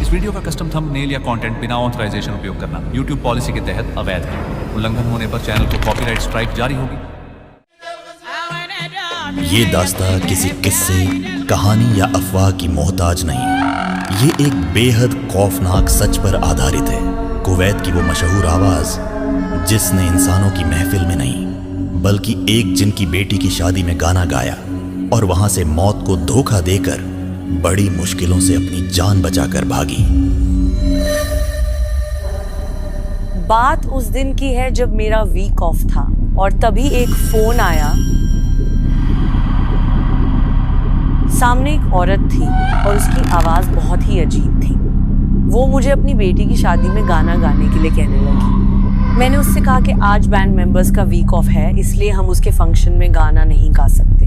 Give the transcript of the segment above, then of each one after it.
इस वीडियो का custom thumbnail या कंटेंट बिना ऑथराइजेशन उपयोग करना YouTube पॉलिसी के तहत अवैध है। उल्लंघन होने पर चैनल को कॉपीराइट स्ट्राइक जारी होगी। ये दास्तां किसी किस्से, कहानी या अफवाह की मोहताज नहीं। ये एक बेहद खौफनाक सच पर आधारित है। कुवैत की वो मशहूर आवाज जिसने इंसानों की महफिल में नहीं बल्कि एक जिन की बेटी की शादी में गाना गाया और वहां से मौत को धोखा देकर बड़ी मुश्किलों से अपनी जान बचाकर भागी। बात उस दिन की है जब मेरा वीक ऑफ था और तभी एक फोन आया। सामने एक औरत थी और उसकी आवाज बहुत ही अजीब थी। वो मुझे अपनी बेटी की शादी में गाना गाने के लिए कहने लगी। मैंने उससे कहा कि आज बैंड मेंबर्स का वीक ऑफ है, इसलिए हम उसके फंक्शन में गाना नहीं गा सकते।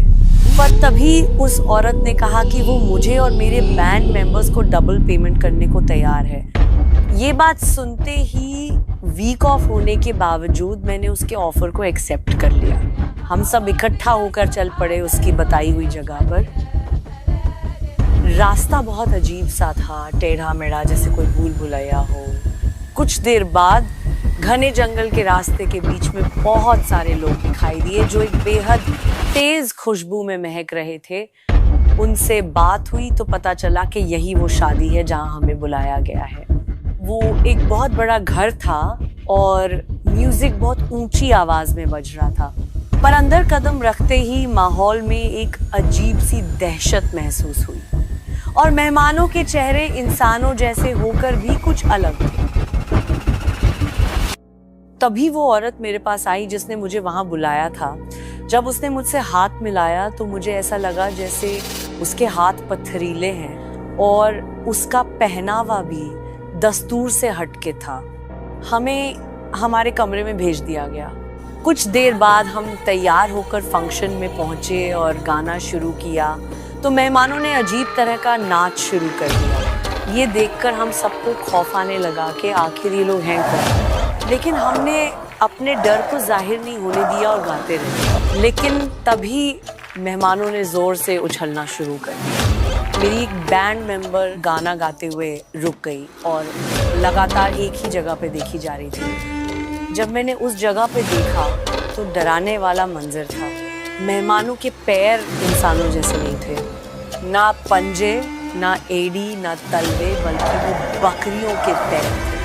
पर तभी उस औरत ने कहा कि वो मुझे और मेरे बैंड मेंबर्स को डबल पेमेंट करने को तैयार है। ये बात सुनते ही वीक ऑफ होने के बावजूद मैंने उसके ऑफर को एक्सेप्ट कर लिया। हम सब इकट्ठा होकर चल पड़े उसकी बताई हुई जगह पर। रास्ता बहुत अजीब सा था, टेढ़ा मेढ़ा, जैसे कोई भूल भुलैया हो। कुछ देर बाद घने जंगल के रास्ते के बीच में बहुत सारे लोग दिखाई दिए जो एक बेहद तेज खुशबू में महक रहे थे। उनसे बात हुई तो पता चला कि यही वो शादी है जहां हमें बुलाया गया है। वो एक बहुत बड़ा घर था और म्यूजिक बहुत ऊंची आवाज में बज रहा था। पर अंदर कदम रखते ही माहौल में एक अजीब सी दहशत महसूस हुई और मेहमानों के चेहरे इंसानों जैसे होकर भी कुछ अलग थे। तभी वो औरत मेरे पास आई जिसने मुझे वहां बुलाया था। जब उसने मुझसे हाथ मिलाया तो मुझे ऐसा लगा जैसे उसके हाथ पथरीले हैं और उसका पहनावा भी दस्तूर से हटके था। हमें हमारे कमरे में भेज दिया गया। कुछ देर बाद हम तैयार होकर फंक्शन में पहुंचे और गाना शुरू किया तो मेहमानों ने अजीब तरह का नाच शुरू कर दिया। ये देखकर हम सबको खौफ आने लगा कि आखिर ये लोग हैं कौन। लेकिन हमने अपने डर को जाहिर नहीं होने दिया और गाते रहे। लेकिन तभी मेहमानों ने जोर से उछलना शुरू कर दिया। मेरी एक बैंड मेंबर गाना गाते हुए रुक गई और लगातार एक ही जगह पे देखी जा रही थी। जब मैंने उस जगह पे देखा तो डराने वाला मंजर था। मेहमानों के पैर इंसानों जैसे नहीं थे, ना पंजे, ना एड़ी, ना तलवे, बल्कि वो बकरियों के पैर थे।